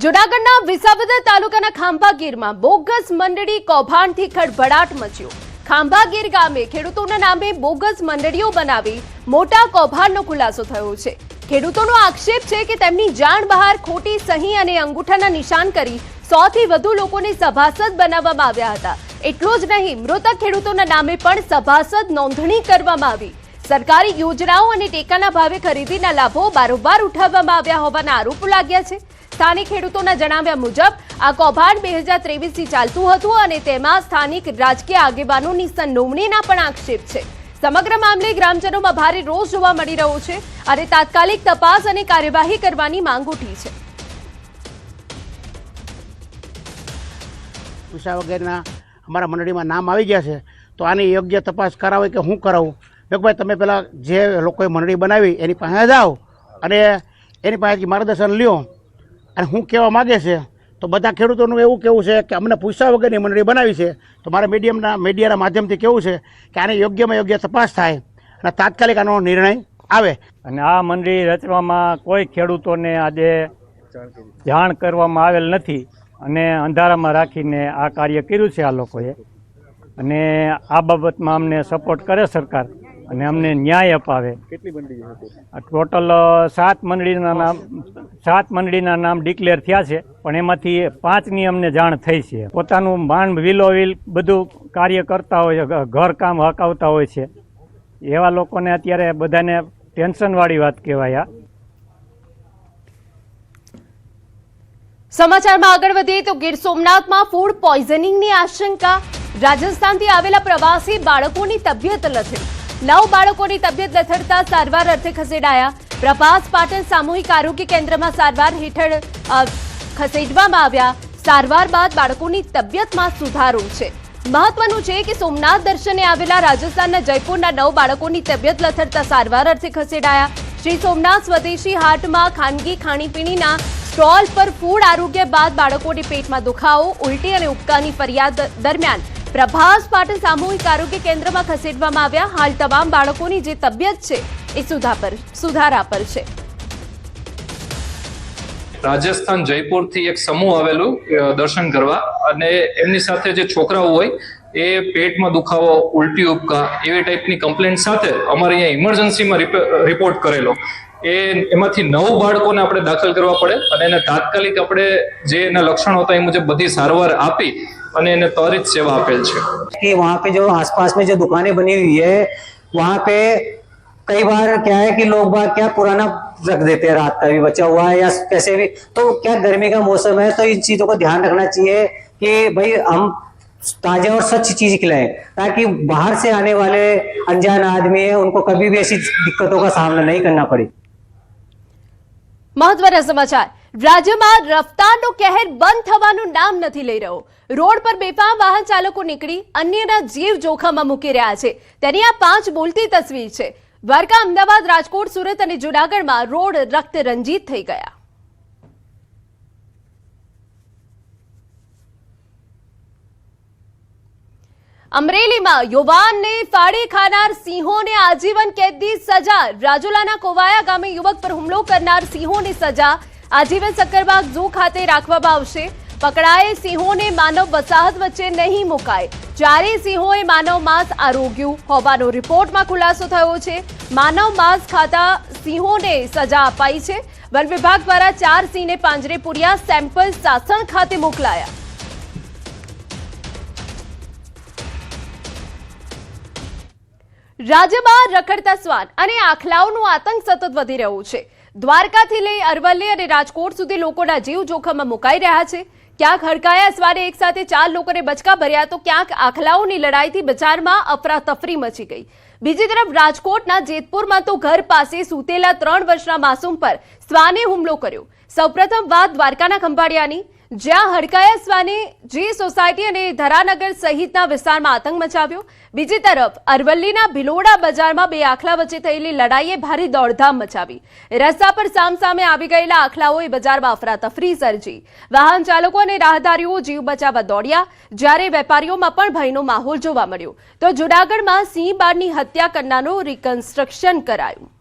જૂનાગઢના વિસાવદર તાલુકાના ખાંભાગીરમાં બોગસ મંડળી કૌભાંડથી ખળભળાટ મચ્યો। ખાંભાગીર ગામે ખેડૂતોના નામે બોગસ મંડળીઓ બનાવી મોટા કૌભાંડનો ખુલાસો થયો છે। ખેડૂતોનો આક્ષેપ છે કે તેમની જાણ બહાર ખોટી સહી અને અંગૂઠાના નિશાન કરી 100 થી વધુ લોકોને સભાસદ બનાવવામાં આવ્યા હતા। એટલું જ નહીં, મૃતક ખેડૂતોના નામે પણ સભાસદ નોંધણી કરવામાં આવી। સરકારી યોજનાઓ અને ટેકાના ભાવે ખરીદીના લાભો બારોબાર ઉઠાવવામાં આવ્યા હોવાના આરોપો લાગ્યા છે। સ્થાનિક ખેડૂતોના જણાવ્યા મુજબ આ કૌભાંડ 2023 થી ચાલતું હતું અને તેમાં સ્થાનિક રાજકીય આગેવાનોની સંડોવણીના પણ આક્ષેપ છે। સમગ્ર મામલે ગ્રામજનોમાં ભારે રોષ જોવા મળી રહ્યો છે અને તાત્કાલિક તપાસ અને કાર્યવાહી કરવાની માંગ ઉઠી છે। પૈસા વગેરેના અમારા મંડળીમાં નામ આવી ગયા છે, તો આની યોગ્ય તપાસ કરાવે કે હું કરાવું? ભાઈ તમે પેલા જે લોકોએ મંડળી બનાવી એની પાસે જાઓ અને એની પાસેથી માર્ગદર્શન લ્યો અને હું કહેવા માગે છે તો બધા ખેડૂતોનું એવું કહેવું છે કે અમને પૂછ્યા વગરની મંડળી બનાવી છે, તો મારા મીડિયાના માધ્યમથી કેવું છે કે આને યોગ્યમાં યોગ્ય તપાસ થાય અને તાત્કાલિક આનો નિર્ણય આવે। અને આ મંડળી રચવામાં કોઈ ખેડૂતોને આજે જાણ કરવામાં આવેલ નથી અને અંધારામાં રાખીને આ કાર્ય કર્યું છે આ લોકોએ। અને આ બાબતમાં અમને સપોર્ટ કરે સરકાર અને અમને ન્યાય અપાવે। કેટલી મંડળીઓ હતી? ટોટલ 7 મંડળીના નામ ડિક્લેર થયા છે, પણ એમાંથી 5ની અમને જાણ થઈ છે। પોતાનું માંડ વિલોવિલ બધું કાર્ય કરતા હોય છે, ઘર કામ હકાવતા હોય છે, એવા લોકોને અત્યારે બધાને ટેન્શનવાળી વાત કહેવાય। સમાચારમાં આગળ વધીએ તો ગીર સોમનાથમાં ફૂડ પોઈઝનિંગની આશંકા। રાજસ્થાનથી આવેલા પ્રવાસી બાળકોની તબિયત લથડી। 9 બાળકોની તબિયત લથડતા સારવાર અર્થે ખસેડાયા। પ્રભાસ પાટણ સામૂહિક આરોગ્ય કેન્દ્રમાં સારવાર હેઠળ ખસેડવામાં આવ્યા। સારવાર બાદ બાળકોની તબિયતમાં સુધારો છે। મહત્વનું છે કે સોમનાથ દર્શને આવેલા રાજસ્થાનના જયપુરના 9 બાળકોની તબિયત લથડતા સારવાર અર્થે ખસેડાયા। શ્રી સોમનાથ સ્વદેશી હાટમાં ખાનગી ખાણીપીણીના સ્ટોલ પર ફૂડ આરોગ્ય બાદ બાળકોને પેટમાં દુખાવો, ઉલટી અને ઉબકાની ફરિયાદ દરમિયાન પ્રભાસ પાટણ સામૂહિક આરોગ્ય કેન્દ્રમાં ખસેડવામાં આવ્યા। હાલ તમામ બાળકોની જે તબિયત છે એ સુધારા પર છે। રાજસ્થાન જયપુરથી એક સમૂહ આવેલું દર્શન કરવા, અને એમની સાથે જે છોકરાઓ હોય એ પેટમાં દુખાવો, ઉલટી ઉપકા એવી ટાઈપની કમ્પ્લેન્ટ સાથે અમારે અહીંયા ઇમરજન્સીમાં રિપોર્ટ કરેલો। એમાંથી 9 બાળકોને આપણે દાખલ કરવા પડે અને એને તાત્કાલિક આપણે જે એના લક્ષણો હતા એ મુજબ બધી સારવાર આપી અને એને ત્વરિત સેવા આપેલ છે। कि वहाँ पे जो आसपास में जो दुकानें बनी हुई है वहाँ पे कई बार क्या है कि लोग बाग क्या पुराना रख देते हैं, रात का भी बचा हुआ है या कैसे भी, तो क्या गर्मी का मौसम है तो इन चीजों का ध्यान रखना चाहिए कि भाई हम ताजा और स्वच्छ चीज खिलाएं ताकि बाहर से आने वाले अनजान आदमी है उनको कभी भी ऐसी दिक्कतों का सामना नहीं करना पड़े। મહત્વના સમાચાર। રાજ્યમાં રફતારનો કહેર બંધ થવાનું નામ નથી લઈ રહ્યો। રોડ પર બેફામ વાહન ચાલકો નીકળી અન્યના જીવ જોખમમાં મૂકી રહ્યા છે, તેની આ 5 બોલતી તસવીર છે। દ્વારકા, અમદાવાદ, રાજકોટ, સુરત અને જૂનાગઢમાં રોડ રક્ત રંજીત થઈ ગયા। અમરેલીમાં યુવાનને ફાડી ખાનાર સિંહોને આજીવન કેદની સજા। રાજુલાના કોવાયા ગામે યુવક પર હુમલો કરનાર સિંહોની સજા આજીવન સક્કરબાગ ઝૂ ખાતે રાખવામાં આવશે। પકડાયેલ સિંહોને માનવ વસાહત વચ્ચે નહીં મુકાય। 4 સિંહોએ માનવ માંસ આરોગ્યું હોવાનો રિપોર્ટમાં ખુલાસો થયો છે। માનવ માંસ ખાતા સિંહોને સજા અપાઈ છે। વન વિભાગ દ્વારા 4 સિંહને પાંજરે પૂર્યા, સેમ્પલ સાસણ ખાતે મોકલાયા। રાજ્યમાં રખડતા શ્વાન અને આખલાઓનો આતંક સતત વધી રહ્યો છે। દ્વારકાથી લઈ અરવલ્લી અને રાજકોટ સુધી લોકોના જીવ જોખમમાં મુકાઈ રહ્યા છે। ક્યાંક હડકાયા શ્વાને એક સાથે 4 લોકોને બચકા ભર્યા તો ક્યાંક આખલાઓની લડાઈથી બજારમાં અફરાતફરી મચી ગઈ। બીજી તરફ રાજકોટના જેતપુરમાં તો ઘર પાસે સૂતેલા 3 વર્ષના માસૂમ પર શ્વાને હુમલો કર્યો। સૌપ્રથમ વાત દ્વારકાના ખંભાળિયાની, જ્યાં હડકાયા શ્વાને જે સોસાયટી અને ધરાનગર સહિતના વિસ્તારમાં આતંક મચાવ્યો। બીજી તરફ અરવલ્લીના ભિલોડા બજારમાં 2 આખલા વચ્ચે થયેલી લડાઈએ ભારે દોડધામ મચાવી। રસ્તા પર સામસામે આવી ગયેલા આખલાઓએ બજારમાં અફરાતફરી સર્જી। વાહન ચાલકો અને રાહદારીઓ જીવ બચાવવા દોડ્યા, જ્યારે વેપારીઓમાં પણ ભયનો માહોલ જોવા મળ્યો। તો જૂનાગઢમાં સિંહ બાળની હત્યા કરનારનું રિકન્સ્ટ્રક્શન કરાયું।